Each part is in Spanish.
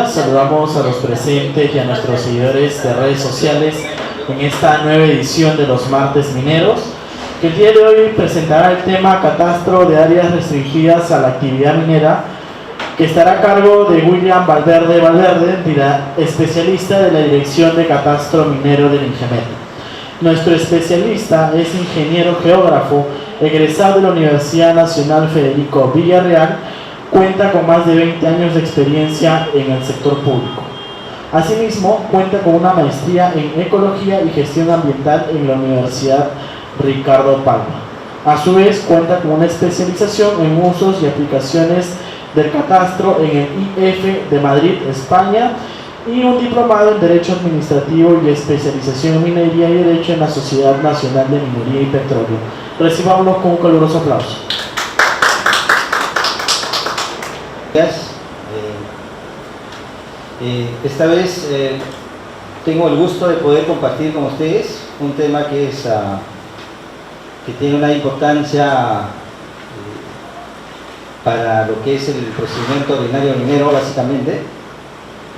días, saludamos a los presentes y a nuestros seguidores de redes sociales en esta nueva edición de los martes mineros, que el día de hoy presentará el tema catastro de áreas restringidas a la actividad minera, que estará a cargo de William Valverde, especialista de la Dirección de Catastro Minero del INGEMET. Nuestro especialista es ingeniero geógrafo, egresado de la Universidad Nacional Federico Villarreal. Cuenta con más de 20 años de experiencia en el sector público. Asimismo, cuenta con una maestría en Ecología y Gestión Ambiental en la Universidad Ricardo Palma. A su vez, cuenta con una especialización en usos y aplicaciones del catastro en el IF de Madrid, España, y un diplomado en Derecho Administrativo y especialización en Minería y Derecho en la Sociedad Nacional de Minería y Petróleo. Recibámoslo con un caluroso aplauso. Esta vez tengo el gusto de poder compartir con ustedes un tema que tiene una importancia para lo que es el procedimiento ordinario minero, básicamente,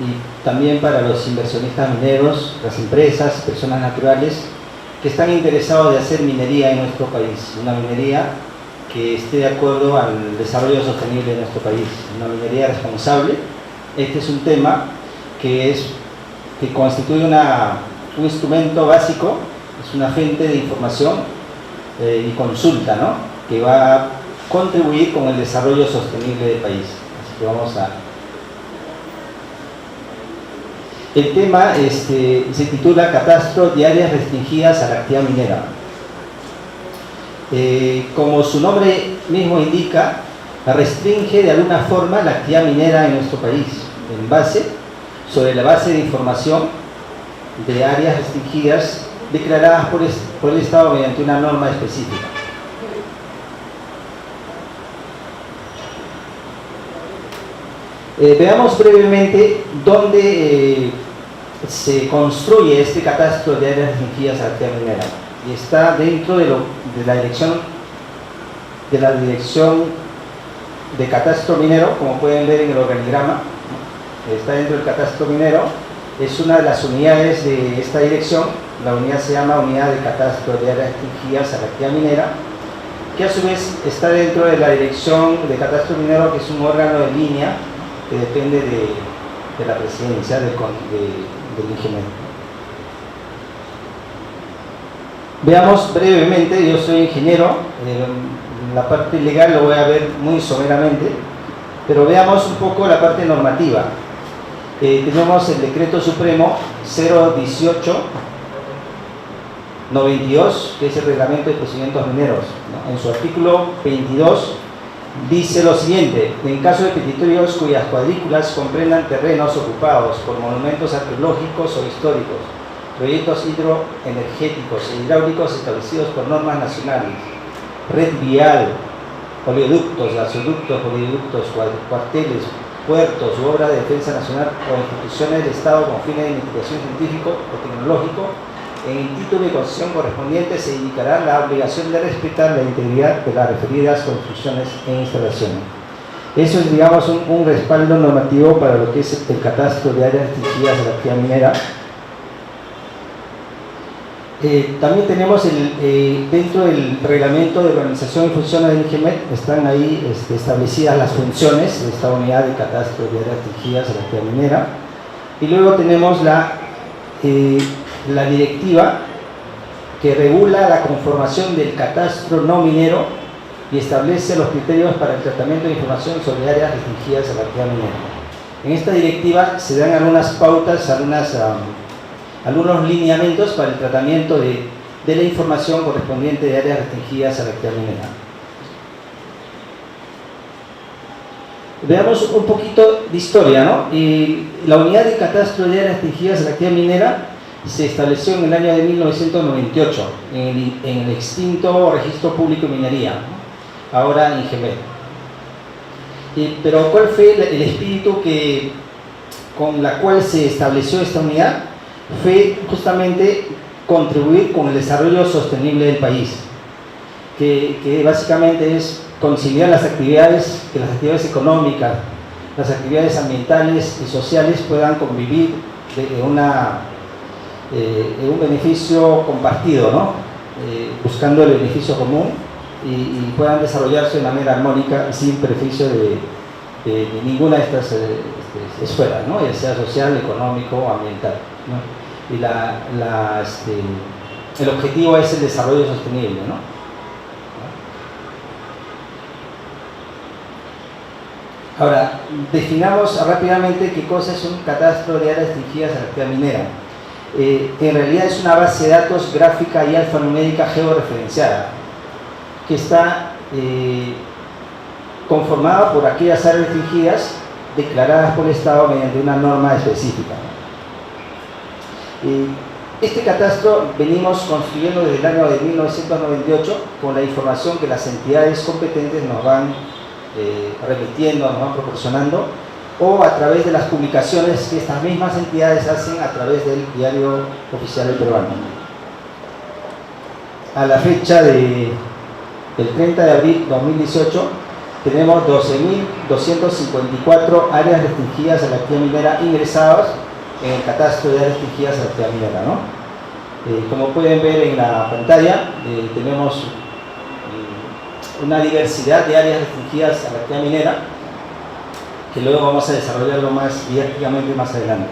y también para los inversionistas mineros, las empresas, personas naturales que están interesados de hacer minería en nuestro país, una minería que esté de acuerdo al desarrollo sostenible de nuestro país, una minería responsable. Este es un tema que constituye un instrumento básico, es una fuente de información y consulta, ¿no?, que va a contribuir con el desarrollo sostenible del país. Así que vamos a... El tema se titula Catastro de áreas restringidas a la actividad minera. Como su nombre mismo indica, restringe de alguna forma la actividad minera en nuestro país, sobre la base de información de áreas restringidas declaradas por el Estado mediante una norma específica. Veamos brevemente dónde se construye este catastro de áreas restringidas a la actividad minera. Y está dentro de la dirección de catastro minero, como pueden ver en el organigrama. Está dentro del catastro minero, es una de las unidades de esta dirección. La unidad se llama Unidad de Catastro de Áreas Restringidas a la Actividad Minera, que a su vez está dentro de la Dirección de Catastro Minero, que es un órgano de línea que depende de la presidencia del INGEMET. Veamos brevemente, yo soy ingeniero, la parte legal lo voy a ver muy someramente, pero veamos un poco la parte normativa. Tenemos el Decreto Supremo 018-92, que es el Reglamento de Procedimientos Mineros, ¿no? En su artículo 22 dice lo siguiente: en caso de petitorios cuyas cuadrículas comprendan terrenos ocupados por monumentos arqueológicos o históricos, proyectos hidroenergéticos e hidráulicos establecidos por normas nacionales, red vial, oleoductos, gasoductos, oleoductos, cuarteles, puertos u obras de defensa nacional o instituciones del Estado con fines de investigación científico o tecnológico, en el título de concesión correspondiente se indicará la obligación de respetar la integridad de las referidas construcciones e instalaciones. Eso es, digamos, un respaldo normativo para lo que es el catastro de áreas restringidas a la actividad minera. También tenemos dentro del reglamento de organización y funciones del INGEMET, están ahí establecidas las funciones de esta unidad de catastro de áreas restringidas a la actividad minera. Y luego tenemos la directiva que regula la conformación del catastro no minero y establece los criterios para el tratamiento de información sobre áreas restringidas a la actividad minera. En esta directiva se dan algunas pautas, algunos lineamientos para el tratamiento de la información correspondiente de áreas restringidas a la actividad minera. Veamos un poquito de historia, ¿no? La unidad de catastro de áreas restringidas a la actividad minera se estableció en el año de 1998 en el extinto Registro Público de Minería, ¿no?, ahora INGEMET. Pero ¿cuál fue el espíritu con la cual se estableció esta unidad? Fue justamente contribuir con el desarrollo sostenible del país, que básicamente es conciliar las actividades económicas, las actividades ambientales y sociales puedan convivir en un beneficio compartido, ¿no? Buscando el beneficio común y puedan desarrollarse de manera armónica sin perjuicio de ninguna de estas esferas, ¿no? Ya sea social, económico o ambiental, ¿no? Y el objetivo es el desarrollo sostenible, ¿no? Ahora, definamos rápidamente qué cosa es un catastro de áreas restringidas a la actividad minera. Que en realidad es una base de datos gráfica y alfanumérica georreferenciada, que está conformada por aquellas áreas restringidas declaradas por el Estado mediante una norma específica. Este catastro venimos construyendo desde el año de 1998 con la información que las entidades competentes nos van remitiendo, nos van proporcionando, o a través de las publicaciones que estas mismas entidades hacen a través del Diario Oficial del Peruano. A la fecha del 30 de abril de 2018 tenemos 12.254 áreas restringidas a la actividad minera ingresadas en el catastro de áreas restringidas a la actividad minera, ¿no? Como pueden ver en la pantalla, tenemos una diversidad de áreas restringidas a la actividad minera, que luego vamos a desarrollarlo más didácticamente más adelante.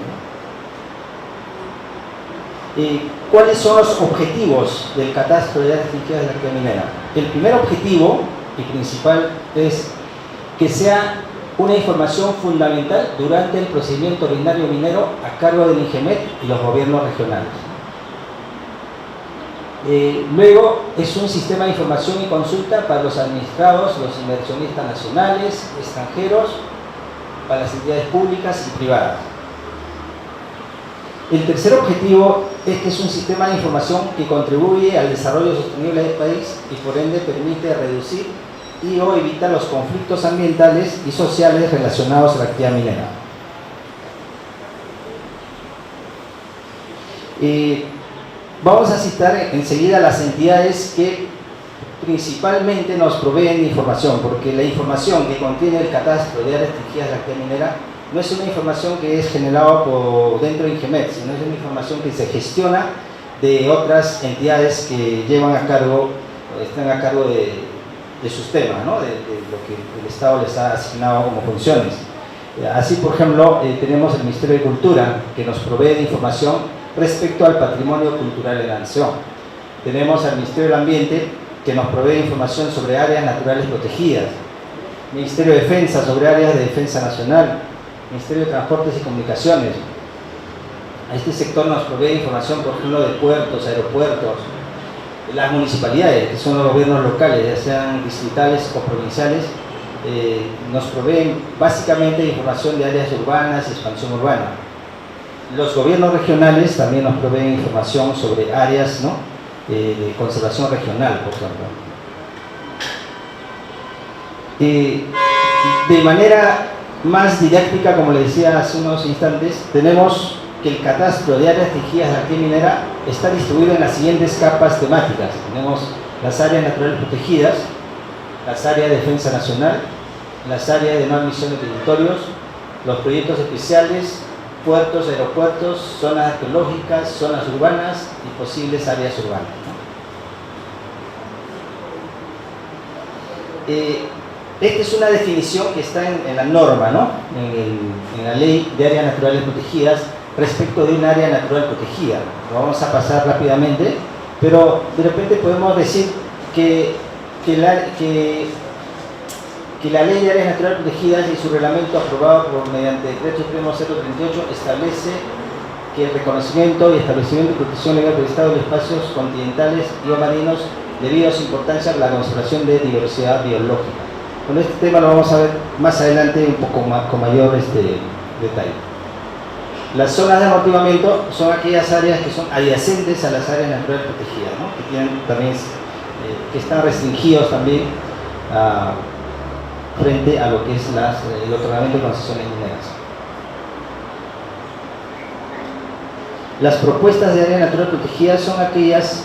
¿Cuáles son los objetivos del catastro de áreas restringidas de la actividad minera? El primer objetivo y principal es que sea una información fundamental durante el procedimiento ordinario minero a cargo del INGEMET y los gobiernos regionales. Luego es un sistema de información y consulta para los administrados, los inversionistas nacionales, extranjeros, para las entidades públicas y privadas. El tercer objetivo es que es un sistema de información que contribuye al desarrollo sostenible del país y por ende permite reducir y o evitar los conflictos ambientales y sociales relacionados a la actividad minera. Vamos a citar enseguida las entidades que principalmente nos proveen información, porque la información que contiene el catastro de áreas restringidas de la actividad minera no es una información que es generada por dentro de INGEMET, sino es una información que se gestiona de otras entidades que llevan a cargo, están a cargo de sus temas, ¿no? de lo que el Estado les ha asignado como funciones. Así, por ejemplo, tenemos el Ministerio de Cultura, que nos provee de información respecto al patrimonio cultural de la nación. Tenemos al Ministerio del Ambiente, que nos provee información sobre áreas naturales protegidas. Ministerio de Defensa, sobre áreas de defensa nacional. Ministerio de Transportes y Comunicaciones. A este sector nos provee información, por ejemplo, de puertos, aeropuertos. Las municipalidades, que son los gobiernos locales, ya sean distritales o provinciales, nos proveen básicamente información de áreas urbanas y expansión urbana. Los gobiernos regionales también nos proveen información sobre áreas, ¿no? De conservación regional, por ejemplo. De manera más didáctica, como les decía hace unos instantes, tenemos que el catastro de áreas restringidas de la actividad minera está distribuido en las siguientes capas temáticas. Tenemos las áreas naturales protegidas, las áreas de defensa nacional, las áreas de no admisión de territorios, los proyectos especiales, puertos, aeropuertos, zonas arqueológicas, zonas urbanas y posibles áreas urbanas, ¿no? Esta es una definición que está en la norma, ¿no? en la ley de áreas naturales protegidas respecto de un área natural protegida. Lo vamos a pasar rápidamente, pero de repente podemos decir que la ley de áreas naturales protegidas y su reglamento aprobado mediante el Decreto Supremo 038 establece que el reconocimiento y establecimiento y protección legal del Estado de espacios continentales y o marinos debido a su importancia para la conservación de diversidad biológica. Con este tema lo vamos a ver más adelante un poco más, con mayor detalle. Las zonas de amortiguamiento son aquellas áreas que son adyacentes a las áreas naturales protegidas, ¿no? Que tienen también, que están restringidos también frente a lo que es el otorgamiento de concesiones mineras. Las propuestas de áreas naturales protegidas son aquellas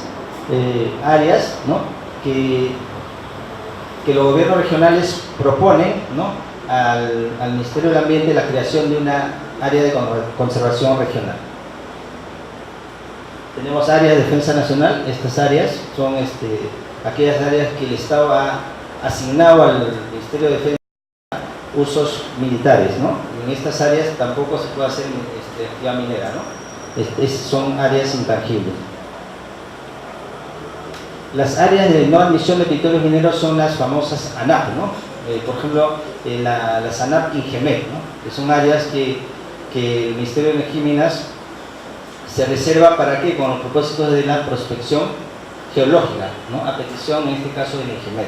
áreas, ¿no? que los gobiernos regionales proponen, ¿no? al Ministerio del Ambiente la creación de una área de conservación regional. Tenemos áreas de defensa nacional. Estas áreas son aquellas áreas que el Estado ha asignado al Ministerio de Defensa usos militares, ¿no? En estas áreas tampoco se puede hacer actividad minera, ¿no? Son áreas intangibles. Las áreas de no admisión de petitorios mineros son las famosas ANAP, ¿no? Por ejemplo, las ANAP Ingemec, ¿no? Que son áreas que el Ministerio de Energía y Minas se reserva para qué, con los propósitos de la prospección geológica, ¿no? A petición, en este caso, del Ingemec.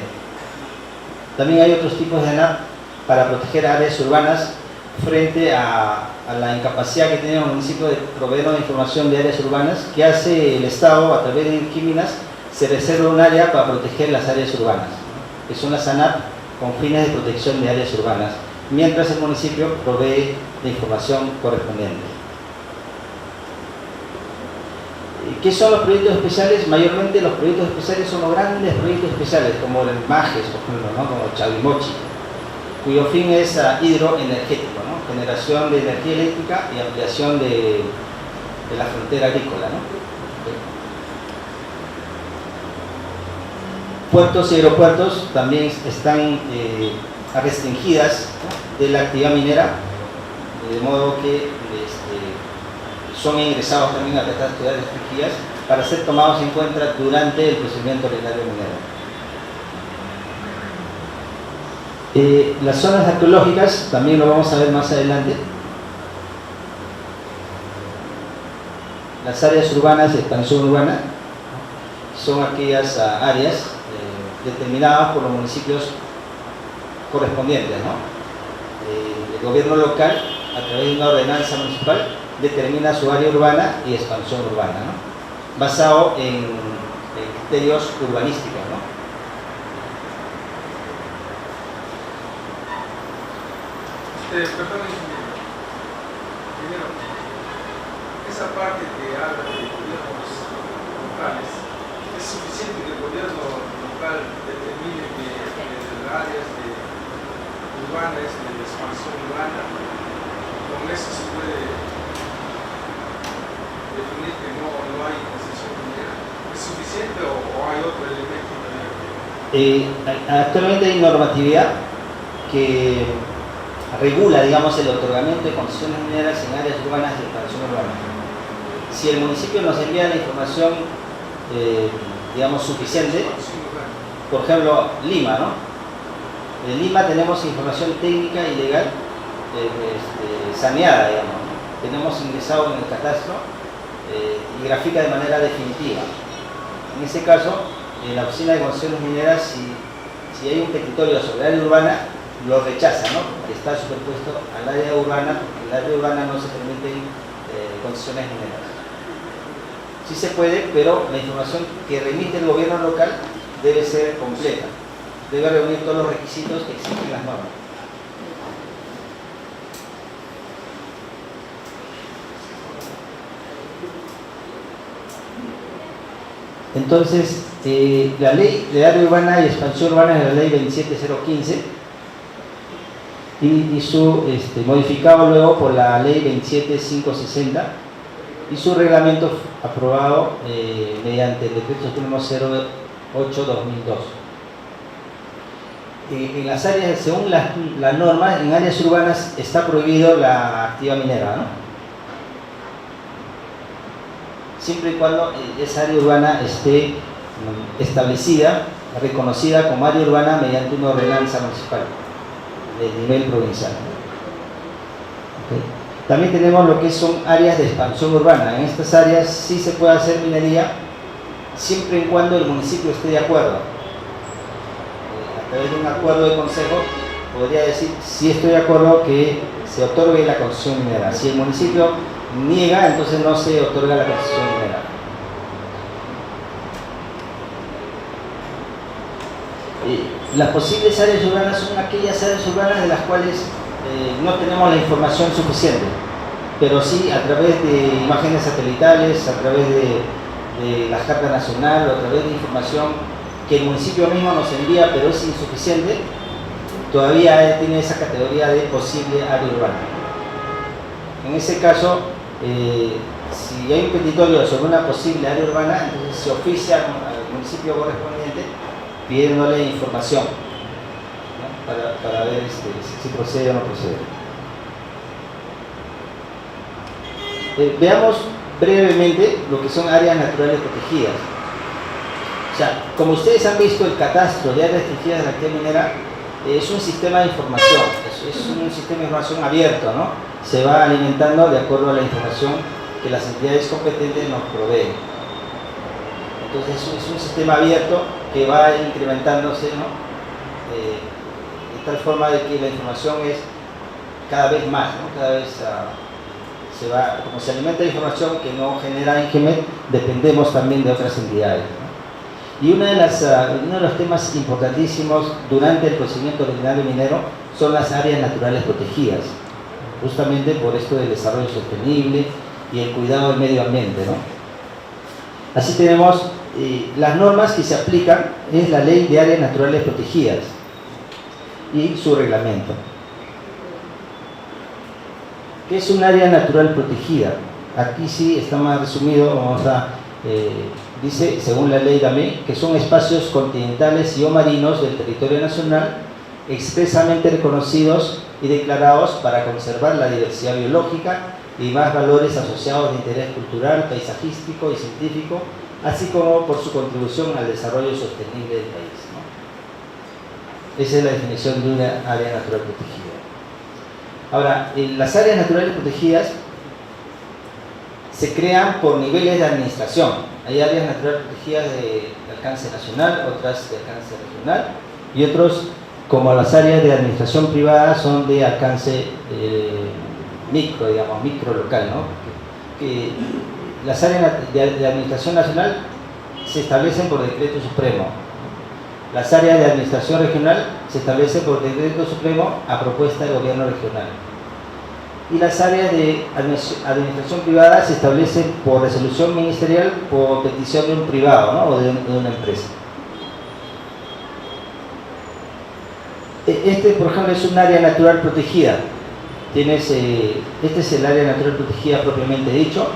También hay otros tipos de ANAP para proteger áreas urbanas frente a la incapacidad que tienen los municipios de proveernos de información de áreas urbanas, que hace el Estado a través de Energía y Minas. Se reserva un área para proteger las áreas urbanas, ¿no? Que son las ANAP con fines de protección de áreas urbanas, mientras el municipio provee la información correspondiente. ¿Qué son los proyectos especiales? Mayormente los proyectos especiales son los grandes proyectos especiales, como el Majes, por ejemplo, ¿no? Como Chavimochi, cuyo fin es hidroenergético, ¿no? Generación de energía eléctrica y ampliación de la frontera agrícola, ¿no? Puertos y aeropuertos también están restringidas, ¿no? De la actividad minera, de modo que son ingresados también a estas actividades restringidas para ser tomados en cuenta durante el procedimiento ordinario minero. Las zonas arqueológicas también lo vamos a ver más adelante. Las áreas urbanas de expansión urbana son aquellas áreas determinadas por los municipios correspondientes, ¿no? El gobierno local, a través de una ordenanza municipal, determina su área urbana y expansión urbana, ¿no? Basado en criterios urbanísticos, ¿no? Perdón, ingeniero, esa parte que habla de gobiernos locales, ¿es suficiente que el gobierno local determine que las áreas urbanas de expansión urbana, con eso se puede definir que no hay concesión minera? ¿Es suficiente o hay otro elemento también? Actualmente hay normatividad que regula, digamos, el otorgamiento de concesiones mineras en áreas urbanas de expansión urbana. Si el municipio nos envía la información, digamos, suficiente, por ejemplo, Lima, ¿no? En Lima tenemos información técnica y legal saneada, digamos, ¿no? Tenemos ingresado en el catastro y grafica de manera definitiva. En ese caso, en la oficina de concesiones mineras, si hay un petitorio sobre área urbana, lo rechaza, ¿no? Porque está superpuesto al área urbana, porque en el área urbana no se permiten concesiones mineras. Sí se puede, pero la información que remite el gobierno local debe ser completa, debe reunir todos los requisitos que exigen las normas. Entonces, la ley de área urbana y expansión urbana es la ley 27015 y su modificado luego por la ley 27560 y su reglamento aprobado mediante el decreto supremo 08/2002. En las áreas, según la norma, en áreas urbanas está prohibido la actividad minera, ¿no? Siempre y cuando esa área urbana esté establecida, reconocida como área urbana mediante una ordenanza municipal de nivel provincial. ¿Okay? También tenemos lo que son áreas de expansión urbana. En estas áreas sí se puede hacer minería siempre y cuando el municipio esté de acuerdo. A través de un acuerdo de consejo podría decir si estoy de acuerdo que se otorgue la concesión minera. Si el municipio niega, entonces no se otorga la concesión minera. Las posibles áreas urbanas son aquellas áreas urbanas de las cuales no tenemos la información suficiente, pero sí a través de imágenes satelitales, a través de la Carta Nacional o a través de información que el municipio mismo nos envía, pero es insuficiente, todavía tiene esa categoría de posible área urbana. En ese caso, si hay un petitorio sobre una posible área urbana, entonces se oficia al municipio correspondiente pidiéndole información, ¿no? para ver si procede o no procede. Veamos brevemente lo que son áreas naturales protegidas. O sea, como ustedes han visto, el catastro de áreas restringidas de la actividad minera es un sistema de información, es un sistema de información abierto, ¿no? Se va alimentando de acuerdo a la información que las entidades competentes nos proveen. Entonces es un sistema abierto que va incrementándose, ¿no? De tal forma de que la información es cada vez más, ¿no? Cada vez se va, como se alimenta de información que no genera INGEMET, dependemos también de otras entidades, ¿no? Y uno de los temas importantísimos durante el procedimiento ordinario minero son las áreas naturales protegidas, justamente por esto del desarrollo sostenible y el cuidado del medio ambiente, ¿no? Así tenemos las normas que se aplican, es la Ley de Áreas Naturales Protegidas y su reglamento. ¿Qué es un área natural protegida? Aquí sí está más resumido, vamos a... dice, según la ley también, que son espacios continentales y o marinos del territorio nacional expresamente reconocidos y declarados para conservar la diversidad biológica y más valores asociados de interés cultural, paisajístico y científico, así como por su contribución al desarrollo sostenible del país, ¿no? Esa es la definición de una área natural protegida. Ahora, las áreas naturales protegidas se crean por niveles de administración. Hay áreas naturales protegidas de alcance nacional, otras de alcance regional, y otros, como las áreas de administración privada, son de alcance micro, digamos, micro local, ¿no? Que las áreas de administración nacional se establecen por decreto supremo. Las áreas de administración regional se establecen por decreto supremo a propuesta del gobierno regional. Y las áreas de administración privada se establecen por resolución ministerial por petición de un privado, ¿no? O de una empresa. Este, por ejemplo, es un área natural protegida. Este es el área natural protegida propiamente dicho.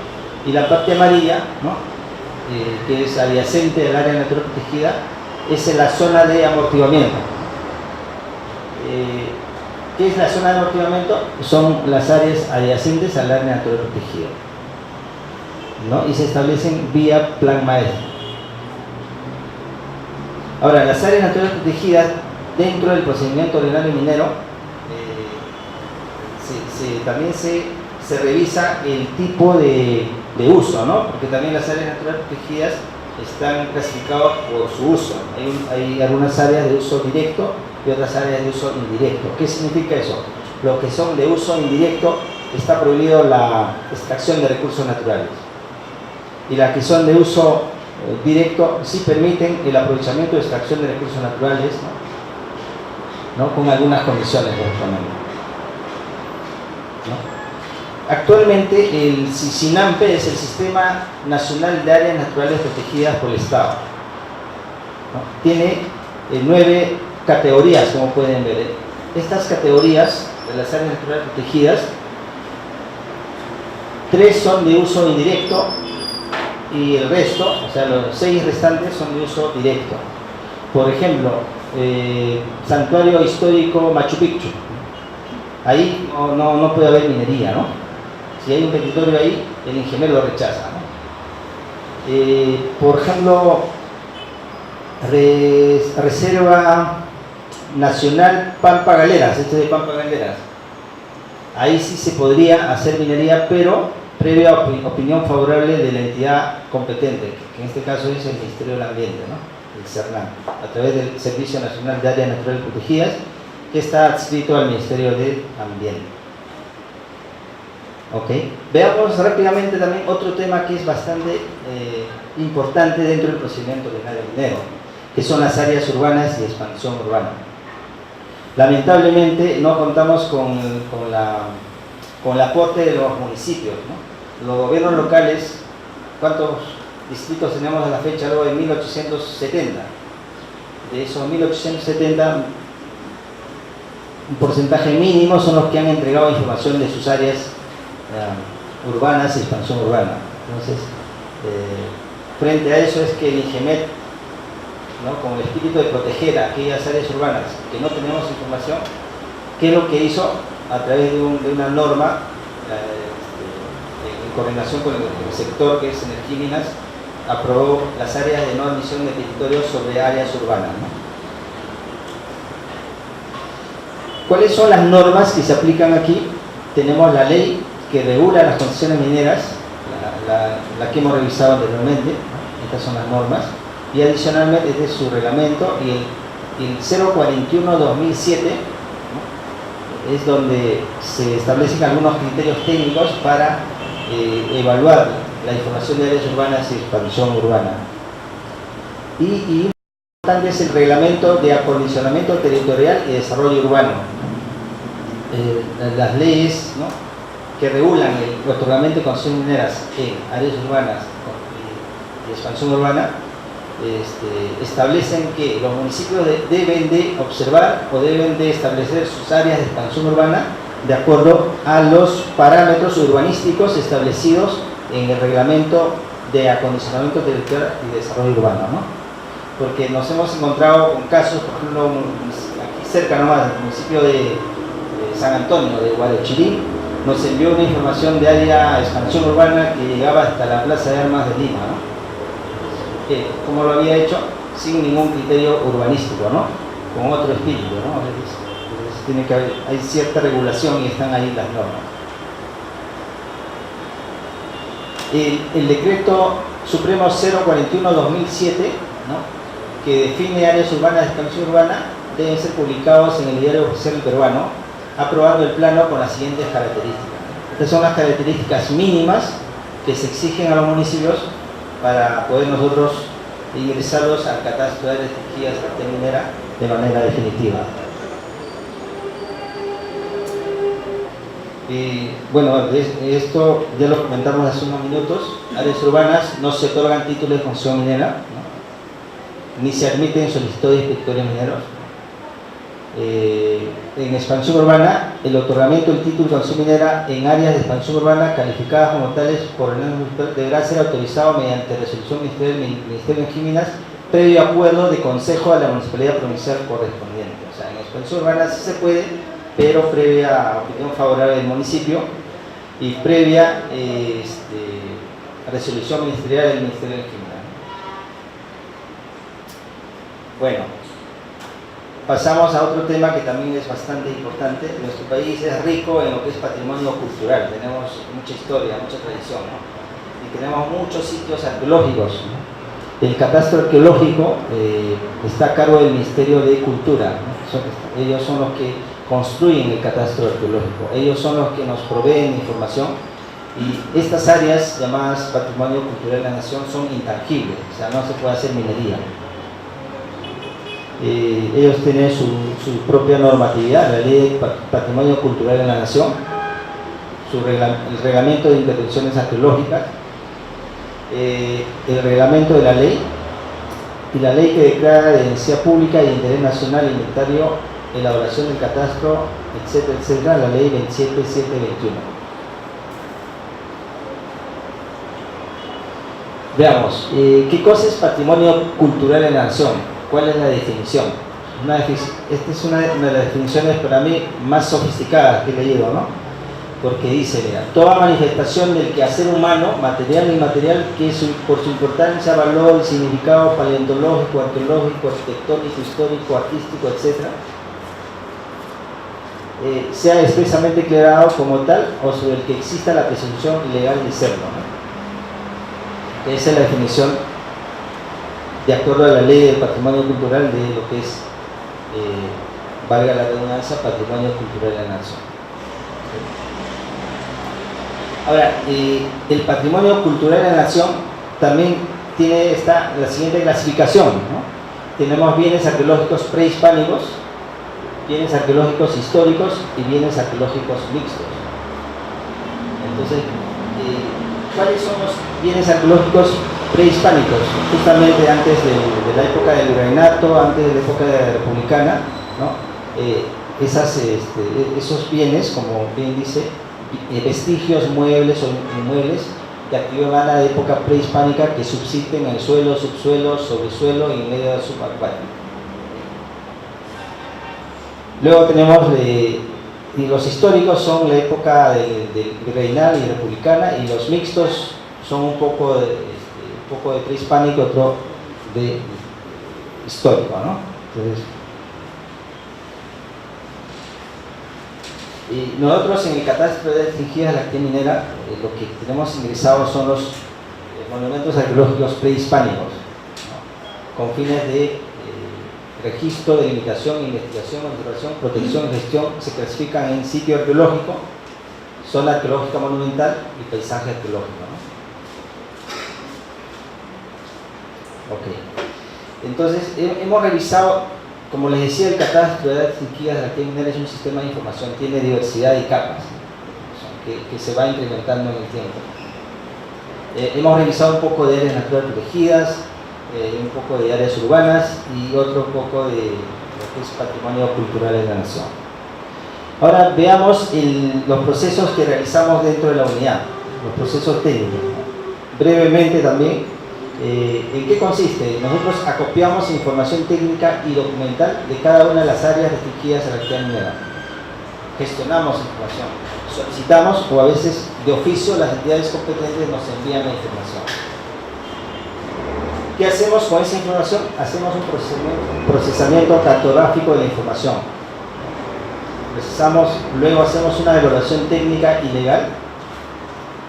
Y la parte amarilla, ¿no? Que es adyacente al área natural protegida, es en la zona de amortiguamiento. ¿Qué es la zona de amortiguamiento? Son las áreas adyacentes al área natural protegida, ¿no? Y se establecen vía plan maestro. Ahora, las áreas naturales protegidas dentro del procedimiento ordinario minero también se revisa el tipo de uso, ¿no? Porque también las áreas naturales protegidas están clasificadas por su uso. Hay algunas áreas de uso directo y otras áreas de uso indirecto. ¿Qué significa eso? Lo que son de uso indirecto, está prohibido la extracción de recursos naturales. Y las que son de uso directo sí permiten el aprovechamiento de extracción de recursos naturales, ¿no? Con algunas condiciones, lógicamente, ¿no? Actualmente el SINAMPE es el Sistema Nacional de Áreas Naturales Protegidas por el Estado, ¿no? Tiene 9 categorías, como pueden ver. Estas categorías de las áreas naturales protegidas, 3 son de uso indirecto y el resto, o sea, los 6 restantes son de uso directo. Por ejemplo, Santuario Histórico Machu Picchu. Ahí no puede haber minería, ¿no? Si hay un petitorio ahí, el INGEMET lo rechaza, ¿no? Por ejemplo, Reserva Nacional Pampa Galeras, este de Pampa Galeras. Ahí sí se podría hacer minería, pero previa opinión favorable de la entidad competente, que en este caso es el Ministerio del Ambiente, ¿no? El CERNAM, a través del Servicio Nacional de Áreas Naturales Protegidas, que está adscrito al Ministerio del Ambiente. Ok, veamos rápidamente también otro tema que es bastante importante dentro del procedimiento ordinario minero, que son las áreas urbanas y expansión urbana. Lamentablemente no contamos con el aporte de los municipios, ¿no? Los gobiernos locales, ¿cuántos distritos tenemos a la fecha luego de 1870? De esos 1870, un porcentaje mínimo son los que han entregado información de sus áreas urbanas y expansión urbana. Entonces, frente a eso es que el INGEMET, ¿no?, con el espíritu de proteger a aquellas áreas urbanas que no tenemos información, ¿qué es lo que hizo? A través de una norma, en coordinación con el sector que es Energía y Minas, aprobó las áreas de no admisión de petitorios sobre áreas urbanas, ¿no? ¿Cuáles son las normas que se aplican aquí? Tenemos la ley que regula las concesiones mineras, la que hemos revisado anteriormente, ¿no? Estas son las normas, y adicionalmente este es su reglamento, y el 041-2007, ¿no?, es donde se establecen algunos criterios técnicos para evaluar la información de áreas urbanas y expansión urbana. Y importante es el reglamento de acondicionamiento territorial y desarrollo urbano. Las leyes, ¿no?, que regulan el otorgamiento de concesiones mineras en áreas urbanas y expansión urbana establecen que los municipios deben de observar o deben de establecer sus áreas de expansión urbana de acuerdo a los parámetros urbanísticos establecidos en el reglamento de acondicionamiento territorial y desarrollo urbano, ¿no? Porque nos hemos encontrado con casos, por ejemplo, aquí cerca nomás, del municipio de San Antonio, de Guarochirí, nos envió una información de área de expansión urbana que llegaba hasta la Plaza de Armas de Lima, ¿no? Como lo había hecho, sin ningún criterio urbanístico, ¿no?, con otro espíritu, ¿no? Entonces tiene que haber, hay cierta regulación y están ahí las normas. El decreto supremo 041-2007, ¿no?, que define áreas urbanas de expansión urbana, deben ser publicados en el Diario Oficial Peruano, aprobando el plano con las siguientes características. Estas son las características mínimas que se exigen a los municipios para poder nosotros ingresarlos al catastro de áreas restringidas de minera de manera definitiva. Bueno, esto ya lo comentamos hace unos minutos. Áreas urbanas no se otorgan títulos de concesión minera, ¿no?, ni se admiten solicitudes de inspectores mineros. En expansión urbana, el otorgamiento del título de concesión minera en áreas de expansión urbana calificadas como tales por el municipal deberá ser autorizado mediante resolución ministerial del Ministerio de Energía y Minas, previo acuerdo de consejo a la municipalidad provincial correspondiente. O sea, en expansión urbana sí se puede, pero previa opinión favorable del municipio y previa resolución ministerial del Ministerio de Energía y Minas. Bueno, pasamos a otro tema que también es bastante importante. Nuestro país es rico en lo que es patrimonio cultural, tenemos mucha historia, mucha tradición, ¿no?, y tenemos muchos sitios arqueológicos, ¿no? El catastro arqueológico está a cargo del Ministerio de Cultura, ¿no? Ellos son los que construyen el catastro arqueológico, ellos son los que nos proveen información, y estas áreas llamadas patrimonio cultural de la nación son intangibles, o sea, no se puede hacer minería. Ellos tienen su propia normatividad, la Ley de Patrimonio Cultural de la Nación, el reglamento de intervenciones arqueológicas, el reglamento de la ley y la ley que declara de necesidad pública y de interés nacional, inventario, elaboración del catastro, etcétera, etcétera, la ley 27721. Veamos, ¿qué cosa es patrimonio cultural de la nación? ¿Cuál es la definición? Esta es una de las definiciones para mí más sofisticadas que he leído, ¿no? Porque dice, mira, toda manifestación del quehacer humano, material e inmaterial, que por su importancia, valor y significado paleontológico, arqueológico, arquitectónico, histórico, artístico, etc., sea expresamente declarado como tal o sobre el que exista la presunción legal de serlo, ¿no? Esa es la definición de acuerdo a la ley del patrimonio cultural de lo que es, valga la redundancia, patrimonio cultural de la nación. Ahora, el patrimonio cultural de la nación también tiene la siguiente clasificación, ¿no? Tenemos bienes arqueológicos prehispánicos, bienes arqueológicos históricos y bienes arqueológicos mixtos. Entonces, ¿cuáles son los bienes arqueológicos prehispánicos? Justamente antes de la época del virreinato, antes de la época republicana, ¿no? esos bienes, como bien dice, vestigios, muebles o inmuebles de actividad humana de época prehispánica que subsisten en el suelo, subsuelo, sobresuelo y en medio del subacuático. Luego tenemos y los históricos son la época virreinal y republicana, y los mixtos son un poco de prehispánico, otro de histórico, ¿no? Entonces, y nosotros en el catastro de áreas restringidas de la actividad minera, lo que tenemos ingresado son los monumentos arqueológicos prehispánicos, ¿no? Con fines de registro, delimitación, investigación, observación, protección y gestión. Se clasifican en sitio arqueológico, zona arqueológica monumental y paisaje arqueológico, ¿no? Ok. Entonces, hemos revisado, como les decía, el catastro de áreas restringidas de la actividad minera es un sistema de información, tiene diversidad de capas, que se va incrementando en el tiempo. Hemos revisado un poco de áreas naturales protegidas, un poco de áreas urbanas y otro poco de lo que es patrimonio cultural de la nación. Ahora veamos los procesos que realizamos dentro de la unidad, los procesos técnicos. Brevemente también, ¿en qué consiste? Nosotros acopiamos información técnica y documental de cada una de las áreas restringidas a la actividad minera. Gestionamos información, solicitamos o a veces de oficio las entidades competentes nos envían la información. ¿Qué hacemos con esa información? Hacemos un procesamiento cartográfico de la información. Luego hacemos una evaluación técnica y legal,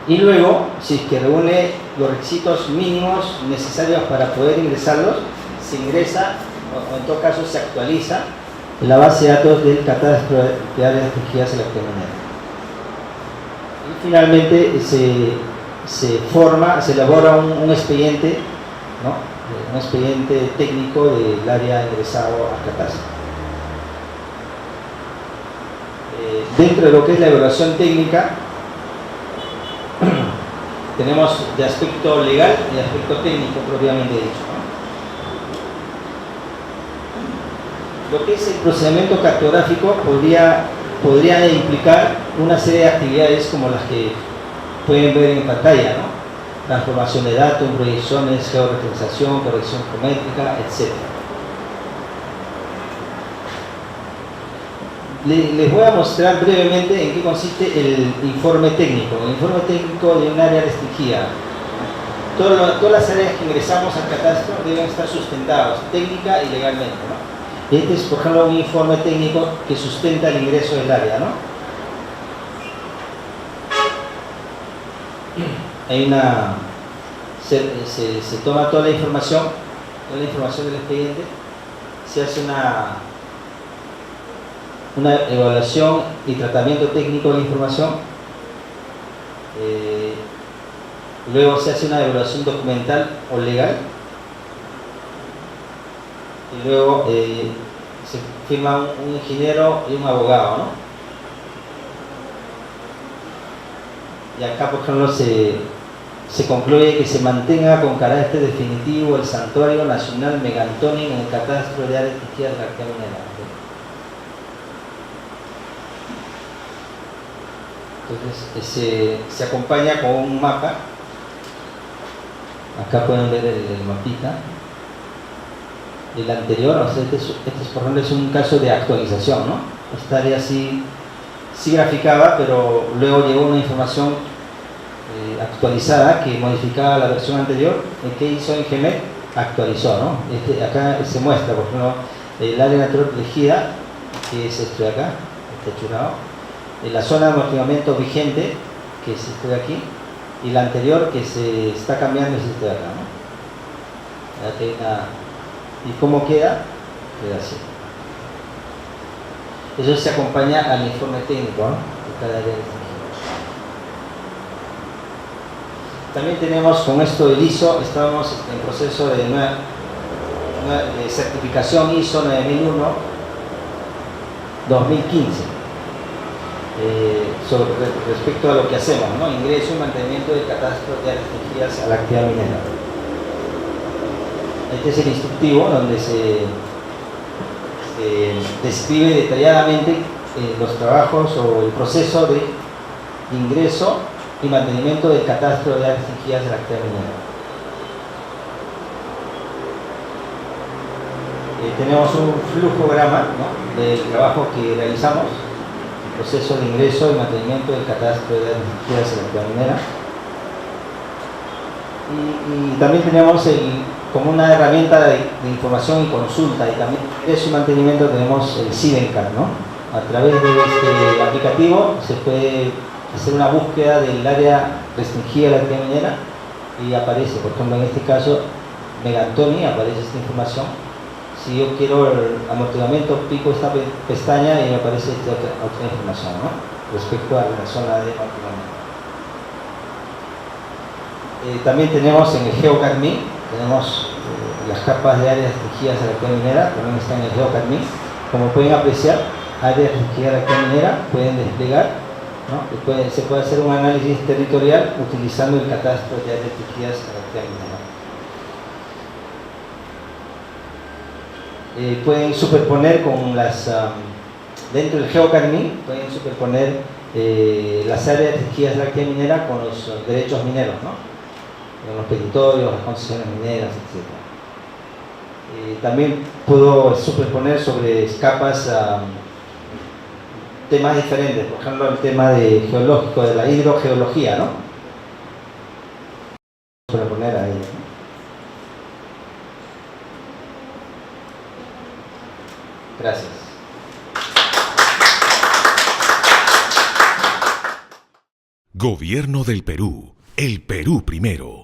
y luego, si es que reúne los requisitos mínimos necesarios para poder ingresarlos, se ingresa, o en todo caso se actualiza en la base de datos del catastro de áreas restringidas de la actividad minera. Y finalmente se elabora un expediente, ¿no? Un expediente técnico del área ingresado al catastro. Dentro de lo que es la evaluación técnica, tenemos de aspecto legal y de aspecto técnico propiamente dicho, ¿no? Lo que es el procedimiento cartográfico podría implicar una serie de actividades como las que pueden ver en pantalla, ¿no? Transformación de datos, proyecciones, georreferenciación, corrección geométrica, etc. Les voy a mostrar brevemente en qué consiste el informe técnico. El informe técnico de un área restringida. Todas las áreas que ingresamos al catastro deben estar sustentadas técnica y legalmente, ¿no? Este es, por ejemplo, un informe técnico que sustenta el ingreso del área, ¿no? Se toma toda la información del expediente, se hace una evaluación y tratamiento técnico de la información, luego se hace una evaluación documental o legal, y luego se firma un ingeniero y un abogado, ¿no? Y acá, por ejemplo, se concluye que se mantenga con carácter definitivo el Santuario Nacional Megantonin en el catastro de áreas restringidas de la actividad minera. Entonces se acompaña con un mapa. Acá pueden ver el mapita. El anterior, o sea, por ejemplo, es un caso de actualización, ¿no? Esta área sí graficaba, pero luego llegó una información actualizada que modificaba la versión anterior. ¿Qué hizo Ingemet? Actualizó, ¿no? Acá se muestra, por ejemplo, el área natural protegida, que es esto de acá, este churrado, la zona de amortiguamiento vigente, que es esto de aquí, y la anterior que se está cambiando es esto de acá, ¿no? ¿Y cómo queda? Queda así. Eso se acompaña al informe técnico, ¿no? De cada área. También tenemos con esto del ISO, estamos en proceso de certificación ISO 9001-2015 respecto a lo que hacemos, ¿no? Ingreso y mantenimiento del catastro de áreas restringidas a la actividad minera. Este es el instructivo donde se describe detalladamente los trabajos o el proceso de ingreso y mantenimiento del catastro de áreas restringidas de la actividad minera. Tenemos un flujograma, ¿no?, del trabajo que realizamos, el proceso de ingreso y mantenimiento del catastro de áreas restringidas de la actividad minera. Y también tenemos como una herramienta de información y consulta, y también ingreso y mantenimiento tenemos el Sidencat, ¿no? A través de este aplicativo se puede hacer una búsqueda del área restringida de la actividad minera y aparece, por ejemplo, en este caso, Megantoni, aparece esta información. Si yo quiero el amortiguamiento, pico esta pestaña y me aparece esta otra información, ¿no?, respecto a la zona de amortiguamiento. También tenemos en el GeoCAD-MI, tenemos las capas de áreas restringidas de la actividad minera, también están en el GeoCAD-MI. Como pueden apreciar, áreas restringidas de la actividad minera pueden desplegar, ¿no?, se puede hacer un análisis territorial utilizando el catastro de áreas restringidas de la actividad minera. Pueden superponer con las dentro del GeoCAD-MI, pueden superponer las áreas restringidas de la actividad minera con los derechos mineros, ¿no?, los petitorios, las concesiones mineras, etc. También puedo superponer sobre capas temas diferentes, por ejemplo el tema de geológico, de la hidrogeología, ¿no?, superponer ahí, ¿no? Gracias. Gobierno del Perú. El Perú primero.